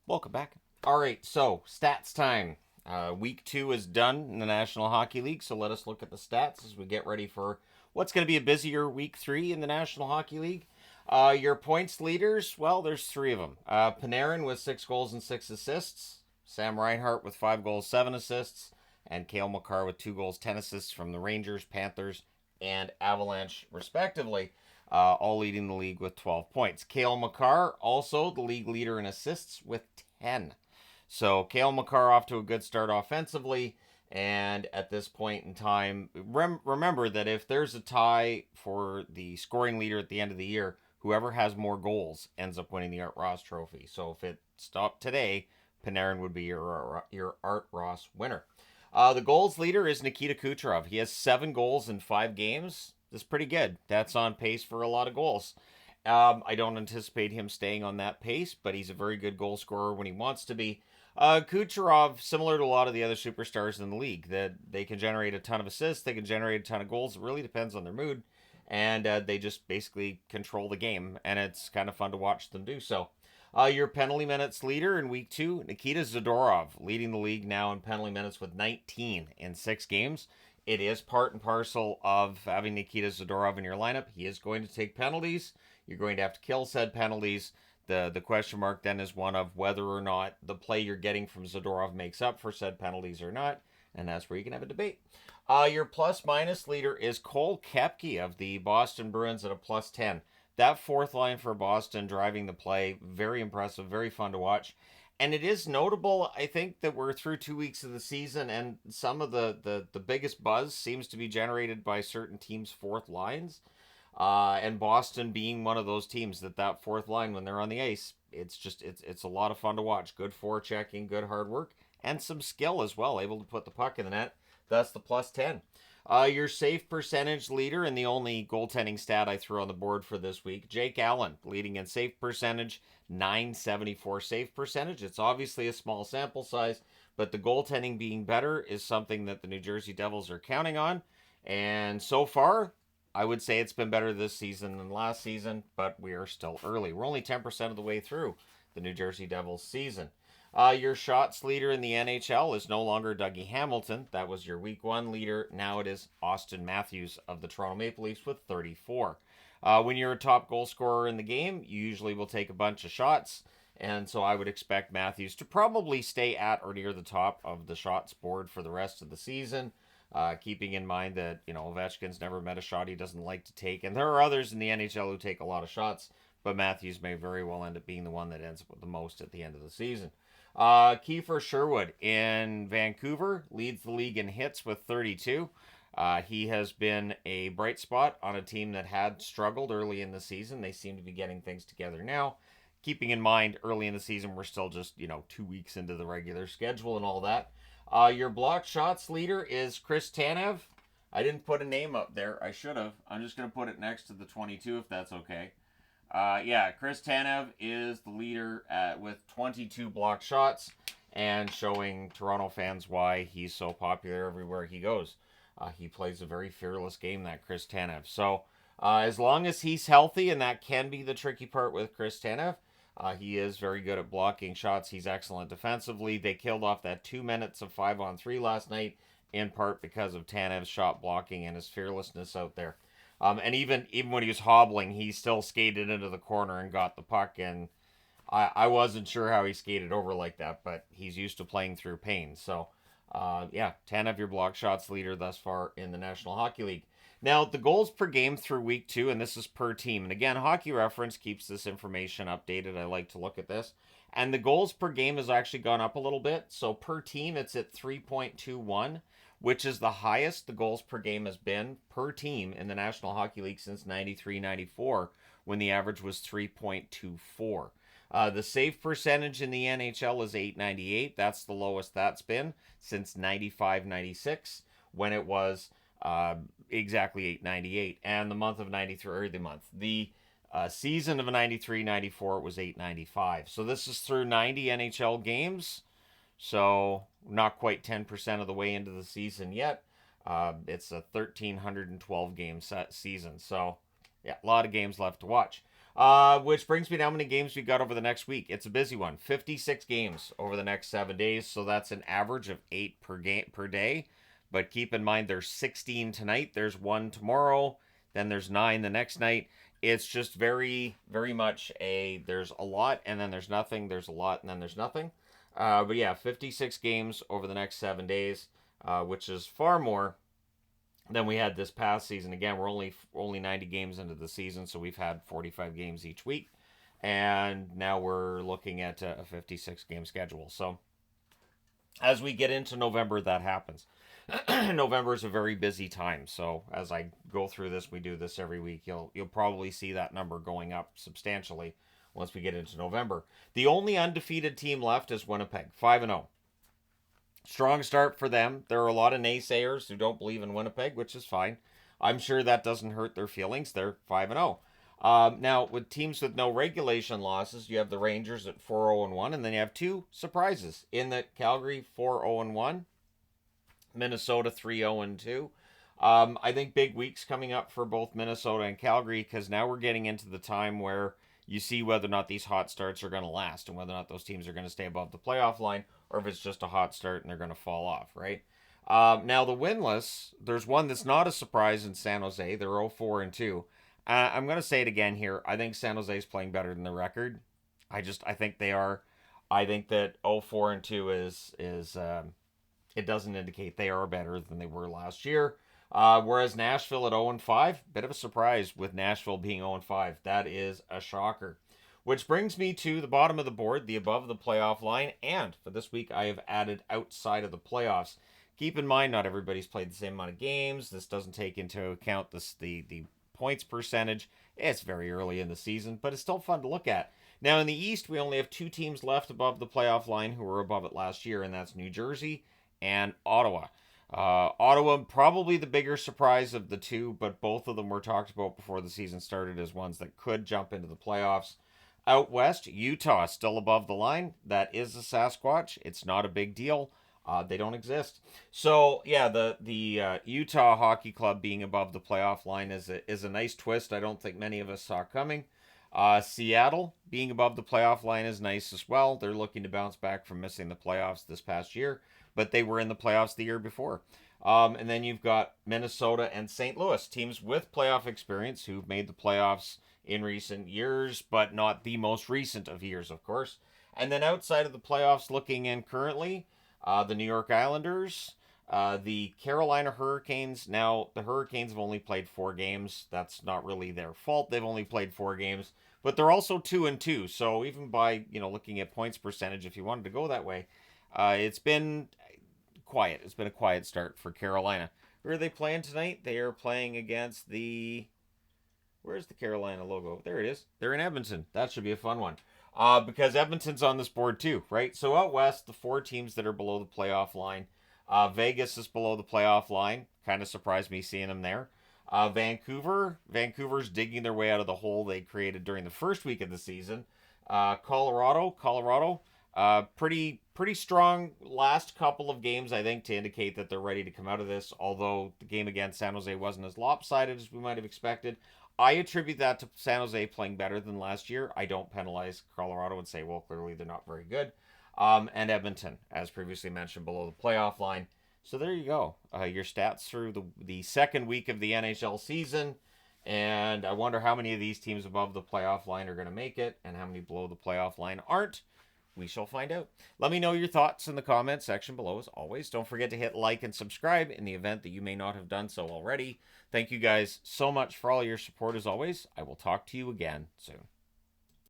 Welcome back. All right, so stats time. Week 2 is done in the National Hockey League, so let us look at the stats as we get ready for what's going to be a busier Week 3 in the National Hockey League. Your points leaders, well, there's 3 of them. Panarin with 6 goals and 6 assists. Sam Reinhart with 5 goals, 7 assists. And Cale Makar with 2 goals, 10 assists from the Rangers, Panthers, and Avalanche, respectively. All leading the league with 12 points. Cale Makar, also the league leader in assists with 10. So Cale Makar off to a good start offensively. And at this point in time, remember that if there's a tie for the scoring leader at the end of the year, whoever has more goals ends up winning the Art Ross Trophy. So if it stopped today, Panarin would be your Art Ross winner. The goals leader is Nikita Kucherov. He has 7 goals in 5 games. That's pretty good. That's on pace for a lot of goals. I don't anticipate him staying on that pace, but he's a very good goal scorer when he wants to be. Kucherov, similar to a lot of the other superstars in the league, that they can generate a ton of assists, they can generate a ton of goals. It really depends on their mood, and they just basically control the game, and it's kind of fun to watch them do so. Your penalty minutes leader in week 2, Nikita Zadorov, leading the league now in penalty minutes with 19 in 6 games. It is part and parcel of having Nikita Zadorov in your lineup. He is going to take penalties. You're going to have to kill said penalties. The question mark then is one of whether or not the play you're getting from Zadorov makes up for said penalties or not, and that's where you can have a debate. Your plus-minus leader is Cole Koepke of the Boston Bruins at a plus 10. That fourth line for Boston driving the play, very impressive, very fun to watch. And it is notable, I think, that we're through 2 weeks of the season, and some of the biggest buzz seems to be generated by certain teams' fourth lines. And Boston being one of those teams that fourth line, when they're on the ice, it's a lot of fun to watch. Good forechecking, good hard work, and some skill as well, able to put the puck in the net. That's the plus 10. Your save percentage leader, and the only goaltending stat I threw on the board for this week, Jake Allen, leading in save percentage, 974 save percentage. It's obviously a small sample size, but the goaltending being better is something that the New Jersey Devils are counting on. And so far, I would say it's been better this season than last season, but we are still early. We're only 10% of the way through the New Jersey Devils season. Your shots leader in the NHL is no longer Dougie Hamilton. That was your week 1 leader. Now it is Austin Matthews of the Toronto Maple Leafs with 34. When you're a top goal scorer in the game, you usually will take a bunch of shots. And so I would expect Matthews to probably stay at or near the top of the shots board for the rest of the season. Keeping in mind that, Ovechkin's never met a shot he doesn't like to take. And there are others in the NHL who take a lot of shots, but Matthews may very well end up being the one that ends up with the most at the end of the season. Kiefer Sherwood in Vancouver leads the league in hits with 32. He has been a bright spot on a team that had struggled early in the season. They seem to be getting things together now. Keeping in mind, early in the season, we're still just, 2 weeks into the regular schedule and all that. Your block shots leader is Chris Tanev. I didn't put a name up there. I should have. I'm just going to put it next to the 22 if that's okay. Chris Tanev is the leader with 22 block shots and showing Toronto fans why he's so popular everywhere he goes. He plays a very fearless game, that Chris Tanev. So as long as he's healthy, and that can be the tricky part with Chris Tanev, he is very good at blocking shots. He's excellent defensively. They killed off that 2 minutes of 5-on-3 last night, in part because of Tanev's shot blocking and his fearlessness out there. And even when he was hobbling, he still skated into the corner and got the puck. And I wasn't sure how he skated over like that, but he's used to playing through pain. So, Tanev, your block shots leader thus far in the National Hockey League. Now, the goals per game through week 2, and this is per team. And again, Hockey Reference keeps this information updated. I like to look at this. And the goals per game has actually gone up a little bit. So per team, it's at 3.21, which is the highest the goals per game has been per team in the National Hockey League since 93-94, when the average was 3.24. The save percentage in the NHL is 898. That's the lowest that's been since 95-96, when it was exactly 898. And the month of 93, or the season of 93-94 was 895. So this is through 90 NHL games. So not quite 10% of the way into the season yet. It's a 1,312 game season. So yeah, a lot of games left to watch. Which brings me to how many games we got over the next week. It's a busy one. 56 games over the next 7 days, so that's an average of 8 per day. But keep in mind there's 16 tonight, there's 1 tomorrow, then there's 9 the next night. It's just very, very much there's a lot and then there's nothing, there's a lot and then there's nothing. But yeah, 56 games over the next 7 days, which is far more than we had this past season. Again, we're only 90 games into the season, so we've had 45 games each week, and now we're looking at a 56 game schedule. So as we get into November, that happens. November is a very busy time, so as I go through this, we do this every week. You'll probably see that number going up substantially once we get into November. The only undefeated team left is Winnipeg, 5-0. Strong start for them. There are a lot of naysayers who don't believe in Winnipeg, which is fine. I'm sure that doesn't hurt their feelings. They're 5-0. Now, with teams with no regulation losses, you have the Rangers at 4-0-1, and then you have 2 surprises in that Calgary 4-0-1, Minnesota 3-0-2. I think big weeks coming up for both Minnesota and Calgary, because now we're getting into the time where you see whether or not these hot starts are going to last and whether or not those teams are going to stay above the playoff line or if it's just a hot start and they're going to fall off, right? Now, the winless, there's one that's not a surprise in San Jose. They're 0-4-2. I'm going to say it again here. I think San Jose is playing better than the record. I think they are. I think that 0-4-2 is it doesn't indicate they are better than they were last year. Whereas Nashville at 0-5, bit of a surprise with Nashville being 0-5. That is a shocker. Which brings me to the bottom of the board, the above the playoff line, and for this week I have added outside of the playoffs. Keep in mind, not everybody's played the same amount of games. This doesn't take into account the points percentage. It's very early in the season, but it's still fun to look at. Now, in the East, we only have 2 teams left above the playoff line who were above it last year, and that's New Jersey and Ottawa. Ottawa, probably the bigger surprise of the 2, but both of them were talked about before the season started as ones that could jump into the playoffs. Out west, Utah still above the line. That is a Sasquatch. It's not a big deal. They don't exist. So yeah, the Utah Hockey Club being above the playoff line is a nice twist. I don't think many of us saw coming. Seattle being above the playoff line is nice as well. They're looking to bounce back from missing the playoffs this past year, but they were in the playoffs the year before. And then you've got Minnesota and St. Louis, teams with playoff experience who've made the playoffs in recent years, but not the most recent of years, of course. And then outside of the playoffs, looking in currently, the New York Islanders, the Carolina Hurricanes. Now, the Hurricanes have only played 4 games. That's not really their fault. They've only played 4 games, but they're also 2-2. So even by looking at points percentage, if you wanted to go that way, it's been quiet. It's been a quiet start for Carolina. Who are they playing tonight? They are playing against the... Where's the Carolina logo? There it is. They're in Edmonton. That should be a fun one. Because Edmonton's on this board too, right? So out west, the 4 teams that are below the playoff line. Vegas is below the playoff line. Kind of surprised me seeing them there. Vancouver's digging their way out of the hole they created during the first week of the season. Colorado, pretty strong last couple of games, I think, to indicate that they're ready to come out of this. Although the game against San Jose wasn't as lopsided as we might have expected. I attribute that to San Jose playing better than last year. I don't penalize Colorado and say, well, clearly they're not very good. And Edmonton, as previously mentioned, below the playoff line. So there you go. Your stats through the second week of the NHL season. And I wonder how many of these teams above the playoff line are going to make it and how many below the playoff line aren't. We shall find out. Let me know your thoughts in the comments section below as always. Don't forget to hit like and subscribe in the event that you may not have done so already. Thank you guys so much for all your support as always. I will talk to you again soon.